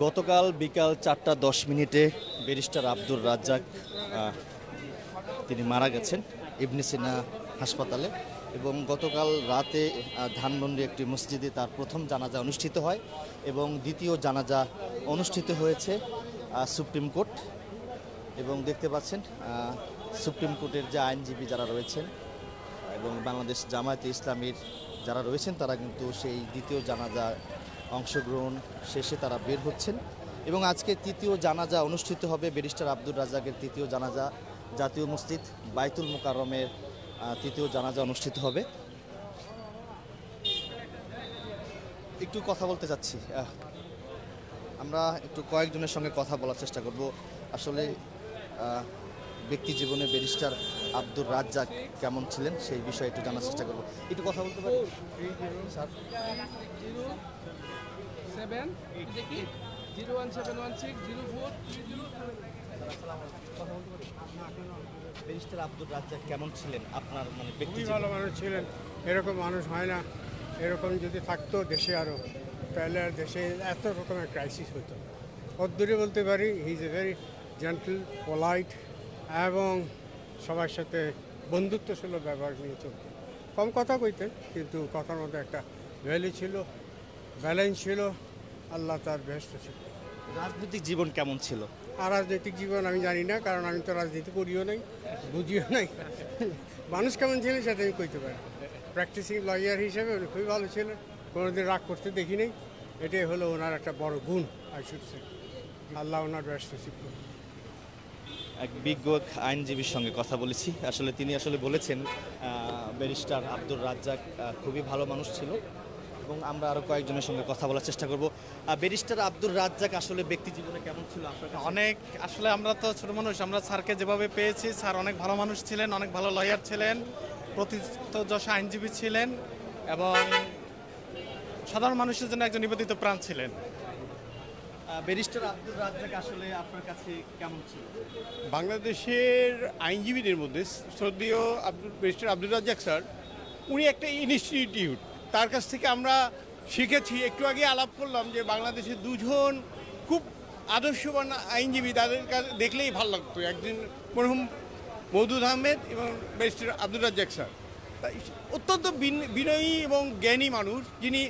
গতকাল বিকাল 4:10 ব্যারিস্টার আব্দুর রাজ্জাক তিনি মারা গেছেন ইবনে সিনা হাসপাতালে। এবং গতকাল রাতে ধানমন্ডি একটি মসজিদে তার প্রথম জানাজা অনুষ্ঠিত হয় এবং দ্বিতীয় জানাজা অনুষ্ঠিত হয়েছে সুপ্রিম কোর্ট। এবং দেখতে পাচ্ছেন সুপ্রিম কোর্টের যে আইনজীবী যারা রয়েছেন এবং বাংলাদেশ জামায়াতে ইসলামীর যারা রয়েছেন তারা কিন্তু সেই দ্বিতীয় জানাজা অংশগ্রহণ শেষে তারা বের হচ্ছেন। এবং আজকে তৃতীয় জানাজা অনুষ্ঠিত হবে ব্যারিস্টার আব্দুর রাজ্জাকের তৃতীয় জানাজা জাতীয় মসজিদ বাইতুল মোকাররমের তৃতীয় জানাজা অনুষ্ঠিত হবে। একটু কথা বলতে চাচ্ছি, আমরা একটু কয়েকজনের সঙ্গে কথা বলার চেষ্টা করব। আসলে ব্যক্তি জীবনে ব্যারিস্টার আব্দুর রাজ্জাক কেমন ছিলেন সেই বিষয়ে একটু জানার চেষ্টা করব। একটু কথা বলতে পারি স্যার? ব্যারিস্টার আব্দুর রাজ্জাক কেমন ছিলেন আপনার মানে ব্যক্তি? ভালো মানুষ ছিলেন, এরকম মানুষ হয় না। এরকম যদি থাকতো দেশে আরও, তাহলে আর দেশে এত রকমের ক্রাইসিস হতো। অদ্দূরে বলতে পারি he is a very gentle, polite এবং সবার সাথে বন্ধুত্বসুলভ ব্যবহার নিয়ে চলতেন। কম কথা কইতেন কিন্তু কথার মধ্যে একটা ভ্যালু ছিল, ব্যালেন্স ছিল। আল্লাহ তার বেহেশত ছিল। রাজনৈতিক জীবন কেমন ছিল? আর রাজনৈতিক জীবন আমি জানি না, কারণ আমি তো রাজনীতি করিও নাই, বুঝিও নাই। মানুষ কেমন ছিলেন সেটা আমি কইতে পারি। প্র্যাকটিসিং লয়ার হিসেবে উনি খুবই ভালো ছিলেন, কোনোদিন রাগ করতে দেখি নেই। এটাই হলো ওনার একটা বড় গুণ, আই শুড সে। আল্লাহ ওনার ব্যস্ত ছিল। এক বিজ্ঞ আইনজীবীর সঙ্গে কথা বলেছি, আসলে তিনি আসলে বলেছেন ব্যারিস্টার আব্দুর রাজ্জাক খুবই ভালো মানুষ ছিল। এবং আমরা আরও কয়েকজনের সঙ্গে কথা বলার চেষ্টা করব। ব্যারিস্টার আব্দুর রাজ্জাক আসলে ব্যক্তি জীবনে কেমন ছিল আপনার কাছে? অনেক, আসলে আমরা তো ছোট মানুষ, আমরা স্যারকে যেভাবে পেয়েছি, স্যার অনেক ভালো মানুষ ছিলেন, অনেক ভালো লয়ার ছিলেন, প্রথিতযশা আইনজীবী ছিলেন এবং সাধারণ মানুষের জন্য একজন নিবেদিত প্রাণ ছিলেন। ব্যারিস্টার আব্দুর রাজ্জাক আসলে আপনার কাছে কেমন ছিল? বাংলাদেশের আইনজীবীদের মধ্যে শ্রদ্ধেয় ব্যারিস্টার আব্দুর রাজ্জাক স্যার, উনি একটা ইনস্টিটিউট। তার কাছ থেকে আমরা শিখেছি। একটু আগে আলাপ করলাম যে বাংলাদেশের দুজন খুব আদর্শবান আইনজীবী, তাদের দেখলেই ভালো লাগতো। একজন মরহুম মওদুদ আহমেদ এবং ব্যারিস্টার আব্দুর রাজ্জাক স্যার অত্যন্ত বিনয়ী এবং জ্ঞানী মানুষ, যিনি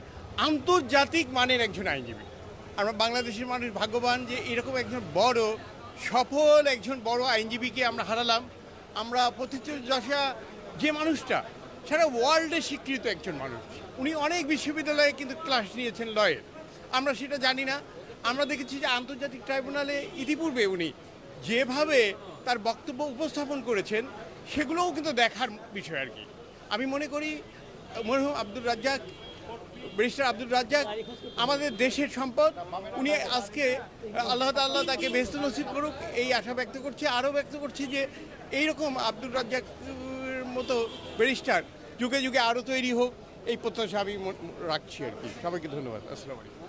আন্তর্জাতিক মানের একজন আইনজীবী। আমরা বাংলাদেশের মানুষ ভাগ্যবান যে এরকম একজন বড় সফল একজন বড় আইনজীবীকে আমরা হারালাম। আমরা প্রথিতযশা যে মানুষটা সারা ওয়ার্ল্ডে স্বীকৃত একজন মানুষ, উনি অনেক বিশ্ববিদ্যালয়ে কিন্তু ক্লাস নিয়েছেন লয়ের, আমরা সেটা জানি না। আমরা দেখেছি যে আন্তর্জাতিক ট্রাইব্যুনালে ইতিপূর্বে উনি যেভাবে তার বক্তব্য উপস্থাপন করেছেন সেগুলোও কিন্তু দেখার বিষয় আর কি। আমি মনে করি মরহুম আব্দুর রাজ্জাক, ব্যারিস্টার আব্দুর রাজ্জাক আমাদের দেশের সম্পদ। উনি আজকে আল্লাহ তাআলা তাকে বেহেশত নসিব করুক এই আশা ব্যক্ত করছি। আরও ব্যক্ত করছি যে এইরকম আব্দুর রাজ্জাকের মতো ব্যারিস্টার যুগে যুগে আরও তৈরি হোক, এই প্রত্যাশা আমি রাখছি আর কি। সবাইকে ধন্যবাদ। আসসালামু আলাইকুম।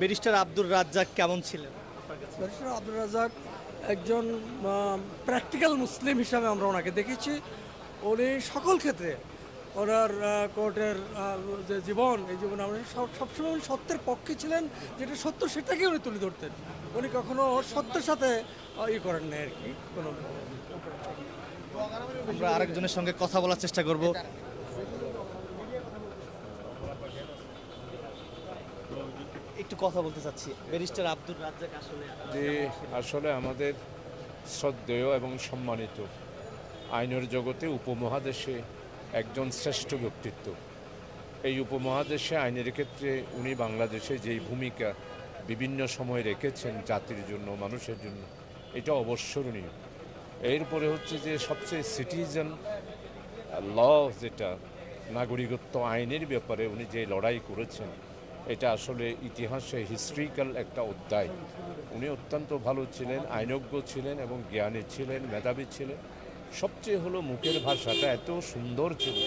ব্যারিস্টার আব্দুর রাজ্জাক কেমন ছিলেন? ব্যারিস্টার আব্দুর রাজ্জাক একজন প্র্যাকটিক্যাল মুসলিম হিসাবে আমরা ওনাকে দেখেছি। উনি সকল ক্ষেত্রে ওনার কোর্টের যে জীবন, এই জীবনে আমরা সবসময় উনি সত্যের পক্ষে ছিলেন, যেটা সত্য সেটাকে উনি তুলে ধরতেন। উনি কখনো সত্যের সাথে করেন না আর কি কোনো। আমরা আরেকজনের সঙ্গে কথা বলার চেষ্টা করব। একটু কথা বলতে চাচ্ছি, ব্যারিস্টার আব্দুর রাজ্জাক আসলে আমাদের শ্রদ্ধেয় এবং সম্মানিত আইনের জগতে উপমহাদেশে একজন শ্রেষ্ঠ ব্যক্তিত্ব। এই উপমহাদেশে আইনের ক্ষেত্রে উনি বাংলাদেশে যেই ভূমিকা বিভিন্ন সময় রেখেছেন জাতির জন্য, মানুষের জন্য, এটা অবসরণীয়। এরপরে হচ্ছে যে সবচেয়ে সিটিজেন ল, যেটা নাগরিকত্ব আইনের ব্যাপারে উনি যে লড়াই করেছেন, এটা আসলে ইতিহাসে হিস্ট্রিক্যাল একটা অধ্যায়। উনি অত্যন্ত ভালো ছিলেন, আইনজ্ঞ ছিলেন এবং জ্ঞানী ছিলেন, মেধাবী ছিলেন। সবচেয়ে হলো মুখের ভাষাটা এত সুন্দর ছিল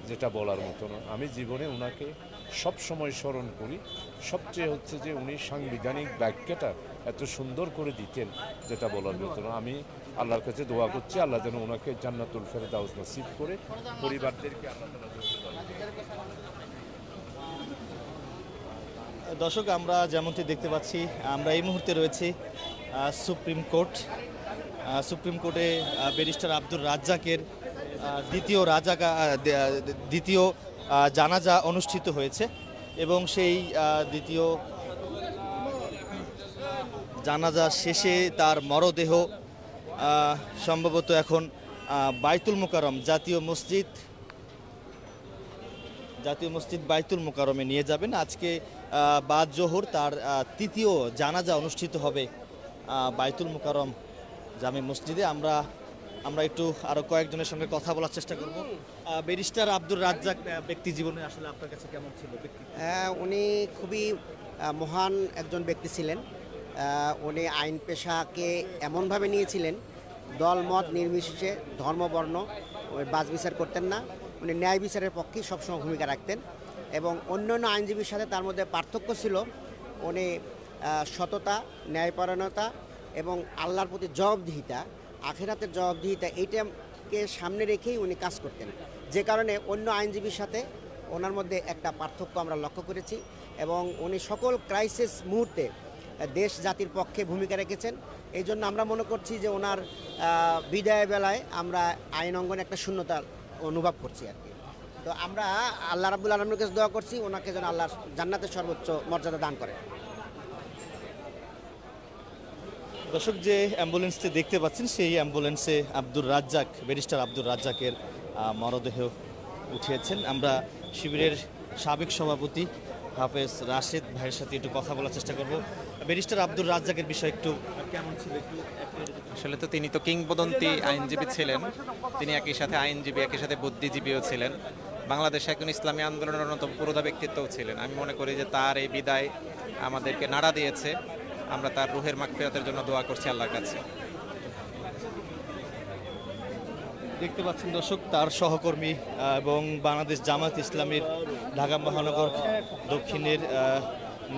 যেটা বলার মতো না। আমি জীবনে ওনাকে সব সময় স্মরণ করি। সবচেয়ে হচ্ছে যে উনি সাংবিধানিক বাক্যটা এত সুন্দর করে দিতেন যেটা বলার মতো না। আমি আল্লাহর কাছে দোয়া করছি আল্লাহ যেন ওনাকে জান্নাতুল ফেরদাউস নসিব করে, পরিবারদেরকে আল্লাহ তাআলা দর্শক, আমরা যেমনটি দেখতে পাচ্ছি, আমরা এই মুহূর্তে রয়েছি সুপ্রিম কোর্ট। সুপ্রিম কোর্টে ব্যারিস্টার আব্দুর রাজ্জাকের দ্বিতীয় জানাজা অনুষ্ঠিত হয়েছে এবং সেই দ্বিতীয় জানাজা শেষে তার মরদেহ সম্ভবত এখন বাইতুল মোকাররম জাতীয় মসজিদ বাইতুল মোকাররমে নিয়ে যাবেন। আজকে বাদ জোহর তার তৃতীয় জানাজা অনুষ্ঠিত হবে বাইতুল মোকাররম জামে মসজিদে। আমরা একটু আরো কয়েকজনের সঙ্গে কথা বলার চেষ্টা করব। ব্যারিস্টার আব্দুর রাজ্জাক ব্যক্তি জীবনে আসলে আপনার কাছে কেমন ছিল? উনি খুবই মহান একজন ব্যক্তি ছিলেন। উনি আইন পেশাকে এমনভাবে নিয়েছিলেন, দল মত নির্বিশেষে, ধর্ম বর্ণ বাছ বিচার করতেন না। উনি ন্যায় বিচারের পক্ষেই সবসময় ভূমিকা রাখতেন এবং অন্যান্য আইনজীবীর সাথে তার মধ্যে পার্থক্য ছিল উনি সততা, ন্যায়পরায়ণতা এবং আল্লাহর প্রতি জবাবদিহিতা, আখিরাতের জবাবদিহিতা, এইটাকে সামনে রেখেই উনি কাজ করতেন। যে কারণে অন্য আইনজীবীর সাথে ওনার মধ্যে একটা পার্থক্য আমরা লক্ষ্য করেছি এবং উনি সকল ক্রাইসিস মুহূর্তে দেশ জাতির পক্ষে ভূমিকা রেখেছেন। এই জন্য আমরা মনে করছি যে ওনার বিদায় বেলায় আমরা আইন অঙ্গনে একটা শূন্যতা অনুভব করছি আর কি। তো আমরা আল্লাহ রাব্বুল আলামিনের কাছে দোয়া করছি ওনাকে যেন আল্লাহ জান্নাতের সর্বোচ্চ মর্যাদা দান করে। দর্শক, যে অ্যাম্বুলেন্সটি দেখতে পাচ্ছেন সেই অ্যাম্বুলেন্সে ব্যারিস্টার আব্দুর রাজ্জাকের মরদেহ উঠিয়েছেন। আমরা শিবিরের সাবেক সভাপতি হাফেজ রাশেদ ভাইয়ের সাথে একটু কথা বলার চেষ্টা করব। ব্যারিস্টার আব্দুর রাজ্জাকের বিষয় একটু কেমন ছিল? আসলে তো তিনি তো কিংবদন্তি আইনজীবী ছিলেন, তিনি একই সাথে আইনজীবী, একই সাথে বুদ্ধিজীবীও ছিলেন, বাংলাদেশে একজন ইসলামী আন্দোলনের অন্যতম পুরোধা ব্যক্তিত্বও ছিলেন। আমি মনে করি যে তার এই বিদায় আমাদেরকে নাড়া দিয়েছে। আমরা তার রুহের মাগফিরাতের জন্য দোয়া করছি আল্লাহর কাছে। দেখতে পাচ্ছেন দর্শক, তার সহকর্মী এবং বাংলাদেশ জামায়াত ইসলামীর ঢাকা মহানগর দক্ষিণের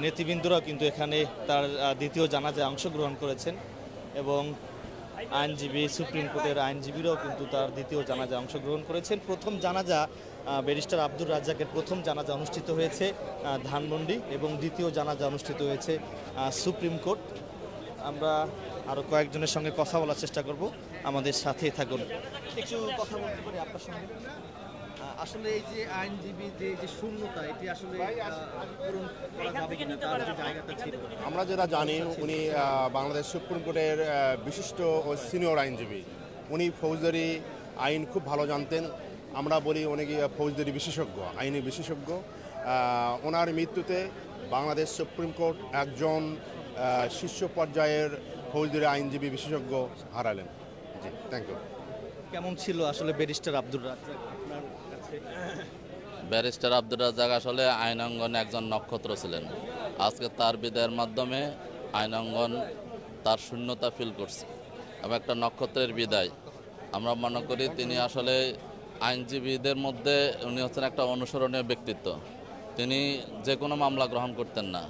নেতৃবৃন্দরাও কিন্তু এখানে তার দ্বিতীয় জানাজায় অংশগ্রহণ করেছেন এবং সুপ্রিম কোর্টের আইনজীবীরাও কিন্তু তার দ্বিতীয় জানাজায় অংশগ্রহণ করেছেন। প্রথম জানাজা ব্যারিস্টার আব্দুর রাজ্জাকের প্রথম জানাজা অনুষ্ঠিত হয়েছে ধানমন্ডি এবং দ্বিতীয় জানাজা অনুষ্ঠিত হয়েছে সুপ্রিম কোর্ট। আমরা আরও কয়েকজনের সঙ্গে কথা বলার চেষ্টা করব, আমাদের সাথেই থাকুন। একটু কথা বলতে পারি আপনার সঙ্গে? আসলে এই যে আইনজীবী যে শূন্যতা, এটি আসলে পূরণ করা যাবে কিনা, তার যে জায়গাটা ছিল? আমরা যেটা জানি, উনি বাংলাদেশ সুপ্রিম কোর্টের বিশিষ্ট ও সিনিয়র আইনজীবী। উনি ফৌজদারি আইন খুব ভালো জানতেন। আমরা বলি উনি ফৌজদারি বিশেষজ্ঞ, আইনি বিশেষজ্ঞ। ওনার মৃত্যুতে বাংলাদেশ সুপ্রিম কোর্ট একজন শীর্ষ পর্যায়ের ফৌজদারি আইনজীবী বিশেষজ্ঞ হারালেন। জি, থ্যাংক ইউ। কেমন ছিল আসলে ব্যারিস্টার আব্দুর রাজ্জাক আপনার কাছে? ব্যারিস্টার আব্দুর রাজ্জাক আসলে আইনাঙ্গনে একজন নক্ষত্র ছিলেন। আজকে তার বিদায়ের মাধ্যমে আইনাঙ্গন তার শূন্যতা ফিল করছে এবং একটা নক্ষত্রের বিদায়। আমরা মনে করি তিনি আসলে আইনজীবীদের মধ্যে উনি হচ্ছেন একটা অনুসরণীয় ব্যক্তিত্ব। তিনি যে কোনো মামলা গ্রহণ করতেন না।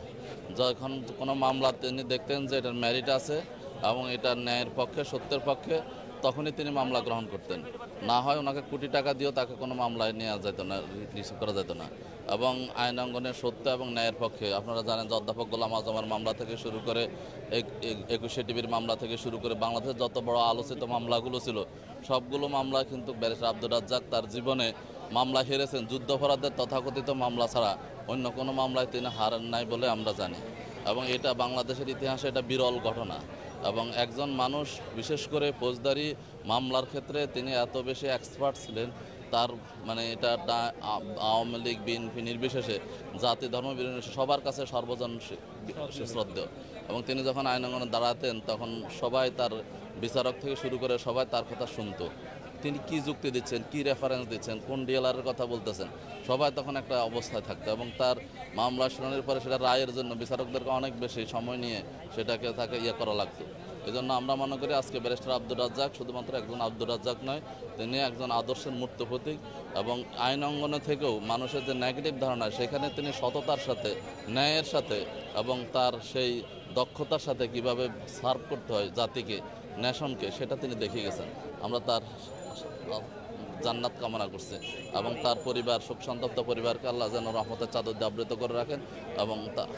যখন কোনো মামলা তিনি দেখতেন যে এটার ম্যারিট আছে এবং এটার ন্যায়ের পক্ষে, সত্যের পক্ষে, তখনই তিনি মামলা গ্রহণ করতেন। না হয় ওনাকে কোটি টাকা দিয়েও তাকে কোনো মামলায় নেওয়া যেত না, রিসিভ করা যেত না। এবং আইনাঙ্গনের সত্য এবং ন্যায়ের পক্ষে আপনারা জানেন যে অধ্যাপক গোলাম আজমের মামলা থেকে শুরু করে 21 টিভির মামলা থেকে শুরু করে বাংলাদেশের যত বড় আলোচিত মামলাগুলো ছিল, সবগুলো মামলা কিন্তু ব্যারিস্টার আব্দুর রাজ্জাক তার জীবনে মামলা হেরেছেন। যুদ্ধাপরাধের তথাকথিত মামলা ছাড়া অন্য কোনো মামলায় তিনি হারেন নাই বলে আমরা জানি এবং এটা বাংলাদেশের ইতিহাসে এটা বিরল ঘটনা। এবং একজন মানুষ, বিশেষ করে ফৌজদারি মামলার ক্ষেত্রে তিনি এত বেশি এক্সপার্ট ছিলেন, তার মানে এটা আওয়ামী লীগ, বিএনপি নির্বিশেষে, জাতি ধর্ম নির্বিশেষে সবার কাছে সর্বজন শ্রদ্ধেয়। এবং তিনি যখন আইনাঙ্গনে দাঁড়াতেন তখন সবাই, তার বিচারক থেকে শুরু করে সবাই তার কথা শুনতো। তিনি কি যুক্তি দিচ্ছেন, কি রেফারেন্স দিচ্ছেন, কোন ডিএলআরের কথা বলতেছেন, সবাই তখন একটা অবস্থায় থাকতো। এবং তার মামলা শুনানির পরে সেটা রায়ের জন্য বিচারকদেরকে অনেক বেশি সময় নিয়ে সেটাকে তাকে করা লাগতো। এই জন্য আমরা মনে করি আজকে ব্যারিস্টার আব্দুর রাজ্জাক শুধুমাত্র একজন আব্দুর রাজ্জাক নয়, তিনি একজন আদর্শের মূর্ত প্রতীক। এবং আইন অঙ্গনে থেকেও মানুষের যে নেগেটিভ ধারণা, সেখানে তিনি সততার সাথে, ন্যায়ের সাথে এবং তার সেই দক্ষতার সাথে কিভাবে সার্ভ করতে হয় জাতিকে, ন্যাশনকে, সেটা তিনি দেখিয়ে গেছেন। আমরা তার জান্নাত কামনা করছে এবং তার পরিবার, শোক সন্তপ্ত পরিবারকে আল্লাহ যেন রহমতের চাদর দিয়ে আবৃত করে রাখেন এবং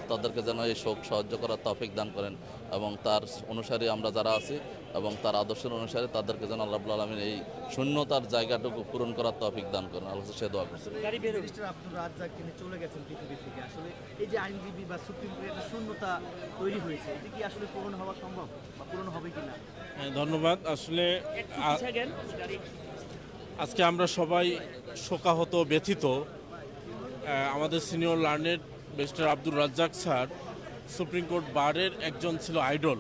তাদেরকে যেন এই শোক সহ্য করার তৌফিক দান করেন এবং তার অনুসারী আমরা যারা আছি এবং তার আদর্শের অনুসারে তাদেরকে যেন আল্লাহ রাব্বুল আলামিন এই শূন্যতার জায়গাটুকু পূরণ করার তৌফিক দান করেন, আল্লাহ সে দোয়া করছে। ব্যারিস্টার আব্দুর রাজ্জাক তিনি চলে গেছেন পৃথিবী থেকে, আসলে এই যে আইনজীবী বা সুপ্রিম কোর্টের একটা শূন্যতা তৈরি হয়েছে, এটা কি আসলে পূরণ হওয়া সম্ভব বা পূরণ হবে কিনা? ধন্যবাদ। আসলে আজকে আমরা সবাই শোকাহত, ব্যথিত। আমাদের senior learned barrister Abdur Razzaq sir supreme court বারের একজন ছিল আইডল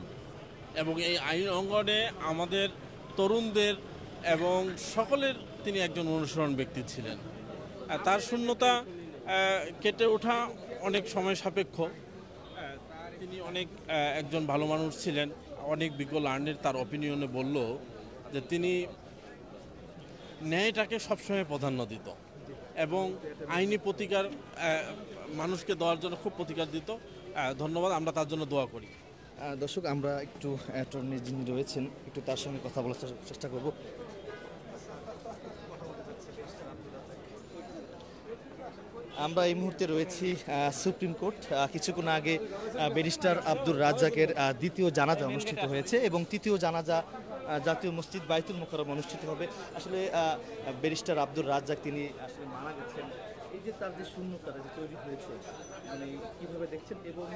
এবং এই আইন অঙ্গনে আমাদের তরুণদের এবং সকলের তিনি একজন অনুসরণ ব্যক্তি ছিলেন। তার শূন্যতা কেটে ওঠা অনেক সময় সাপেক্ষ। তিনি অনেক একজন ভালো মানুষ ছিলেন। অনেক বিজ্ঞ লার্নেড তার অপিনিয়নে বলল যে তিনি ন্যায়টাকে সবসময় প্রাধান্য দিত এবং আইনি প্রতিকার মানুষকে দেওয়ার জন্য খুব প্রতিকার দিত। ধন্যবাদ, আমরা তার জন্য দোয়া করি। দর্শক, আমরা একটু অ্যাটর্নি যিনি রয়েছেন একটু তার সঙ্গে কথা বলার চেষ্টা করব। আমরা এই মুহূর্তে রয়েছি সুপ্রিম কোর্ট। কিছুক্ষণ আগে ব্যারিস্টার আব্দুর রাজ্জাকের দ্বিতীয় জানাজা অনুষ্ঠিত হয়েছে এবং তৃতীয় জানাজা জাতীয় মসজিদ বাইতুল মোকাররম অনুষ্ঠিত হবে। আসলে ব্যারিস্টার আব্দুর রাজ্জাক তিনি আসলে মারা গেছেন, এই যে তার যে শূন্যতাটা যে তৈরি হয়েছে, মানে কীভাবে দেখছেন এবং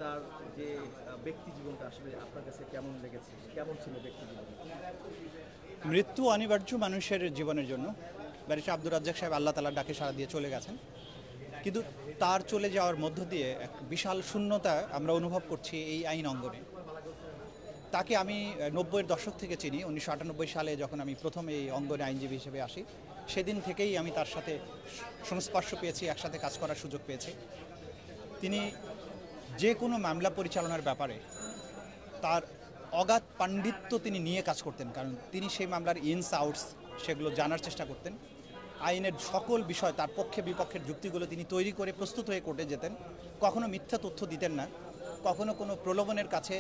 তার যে ব্যক্তি জীবনটা আসলে আপনার কাছে কেমন লেগেছে, কেমন ছিল ব্যক্তি জীবন? মৃত্যু অনিবার্য মানুষের জীবনের জন্য। ব্যারিস্টার আব্দুর রাজ্জাক সাহেব আল্লাহ তাআলার ডাকে সাড়া দিয়ে চলে গেছেন, কিন্তু তার চলে যাওয়ার মধ্য দিয়ে এক বিশাল শূন্যতা আমরা অনুভব করছি এই আইন অঙ্গনে। তাকে আমি 90-এর দশক থেকে চিনি। 1998 সালে যখন আমি প্রথম এই অঙ্গনে আইনজীবী হিসেবে আসি, সেদিন থেকেই আমি তার সাথে সংস্পর্শ পেয়েছি, একসাথে কাজ করার সুযোগ পেয়েছি। তিনি যে কোনো মামলা পরিচালনার ব্যাপারে তার অগাধ পাণ্ডিত্য তিনি নিয়ে কাজ করতেন, কারণ তিনি সেই মামলার ইনস আউটস সেগুলো জানার চেষ্টা করতেন। আইনের সকল বিষয়, তার পক্ষে বিপক্ষের যুক্তিগুলো তিনি তৈরি করে প্রস্তুত হয়ে কোর্টে যেতেন। কখনো মিথ্যা তথ্য দিতেন না, কখনো কোনো প্রলোভনের কাছে,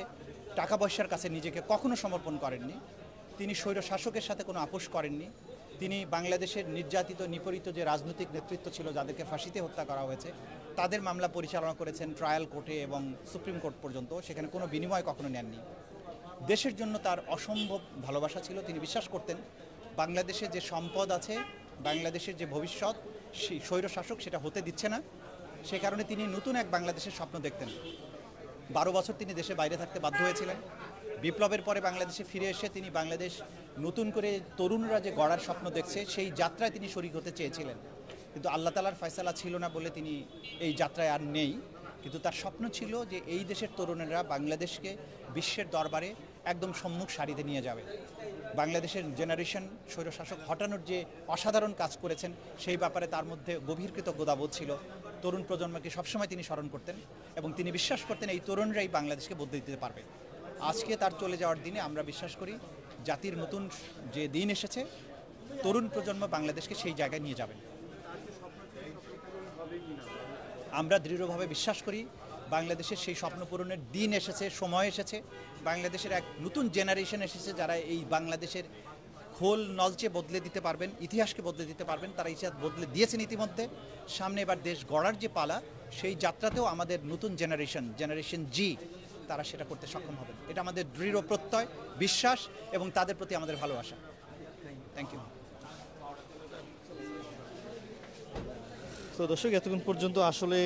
টাকা পয়সার কাছে নিজেকে কখনো সমর্পণ করেননি। তিনি স্বৈর শাসকের সাথে কোনো আপোষ করেননি। তিনি বাংলাদেশের নির্যাতিত নিপীড়িত যে রাজনৈতিক নেতৃত্ব ছিল, যাদেরকে ফাঁসিতে হত্যা করা হয়েছে, তাদের মামলা পরিচালনা করেছেন ট্রায়াল কোর্টে এবং সুপ্রিম কোর্ট পর্যন্ত। সেখানে কোনো বিনিময় কখনো নেননি। দেশের জন্য তার অসম্ভব ভালোবাসা ছিল। তিনি বিশ্বাস করতেন বাংলাদেশে যে সম্পদ আছে, বাংলাদেশের যে ভবিষ্যৎ, সেই স্বৈর শাসক সেটা হতে দিচ্ছে না। সে কারণে তিনি নতুন এক বাংলাদেশের স্বপ্ন দেখতেন। 12 বছর তিনি দেশে বাইরে থাকতে বাধ্য হয়েছিলেন। বিপ্লবের পরে বাংলাদেশে ফিরে এসে তিনি বাংলাদেশ নতুন করে তরুণরা যে গড়ার স্বপ্ন দেখছে, সেই যাত্রায় তিনি শরীক হতে চেয়েছিলেন, কিন্তু আল্লাহ তাআলার ফয়সালা ছিল না বলে তিনি এই যাত্রায় আর নেই। কিন্তু তার স্বপ্ন ছিল যে এই দেশের তরুণেরা বাংলাদেশকে বিশ্বের দরবারে একদম সম্মুখ সারিতে নিয়ে যাবে। বাংলাদেশের জেনারেশন স্বৈরশাসক হটানোর যে অসাধারণ কাজ করেছেন, সেই ব্যাপারে তার মধ্যে গভীর কৃতজ্ঞতাবোধ ছিল। তরুণ প্রজন্মকে সবসময় তিনি স্মরণ করতেন এবং তিনি বিশ্বাস করতেন এই তরুণরাই বাংলাদেশকে বদলে দিতে পারবে। আজকে তার চলে যাওয়ার দিনে আমরা বিশ্বাস করি জাতির নতুন যে দিন এসেছে, তরুণ প্রজন্ম বাংলাদেশকে সেই জায়গায় নিয়ে যাবেন। আমরা দৃঢ়ভাবে বিশ্বাস করি বাংলাদেশের সেই স্বপ্ন পূরণের দিন এসেছে, সময় এসেছে। বাংলাদেশের এক নতুন জেনারেশন এসেছে যারা এই বাংলাদেশের খোল নলচে বদলে দিতে পারবেন, ইতিহাসকে বদলে দিতে পারবেন। তারা ইতিহাস বদলে দিয়েছেন ইতিমধ্যে। সামনে এবার দেশ গড়ার যে পালা, সেই যাত্রাতেও আমাদের নতুন জেনারেশন জি, তারা সেটা করতে সক্ষম হবেন। এটা আমাদের দৃঢ় প্রত্যয়, বিশ্বাস এবং তাদের প্রতি আমাদের ভালোবাসা। Thank you. তো দর্শক, এতক্ষণ পর্যন্ত আসলে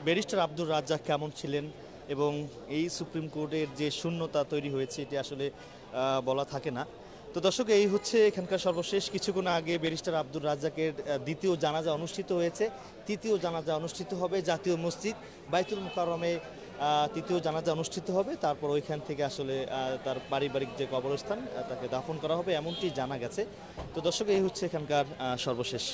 ব্যারিস্টার আব্দুর রাজ্জাক কেমন ছিলেন এবং এই সুপ্রিম কোর্টের যে শূন্যতা তৈরি হয়েছে, এটি আসলে বলা থাকে না। তো দর্শক, এই হচ্ছে এখানকার সর্বশেষ। কিছুক্ষণ আগে ব্যারিস্টার আব্দুর রাজ্জাকের দ্বিতীয় জানাজা অনুষ্ঠিত হয়েছে। তৃতীয় জানাজা অনুষ্ঠিত হবে জাতীয় মসজিদ বাইতুল মোকাররমে। তৃতীয় জানাজা অনুষ্ঠিত হবে, তারপর ওইখান থেকে আসলে তার পারিবারিক যে কবরস্থান, তাকে দাফন করা হবে, এমনটি জানা গেছে। তো দর্শক, এই হচ্ছে এখানকার সর্বশেষ।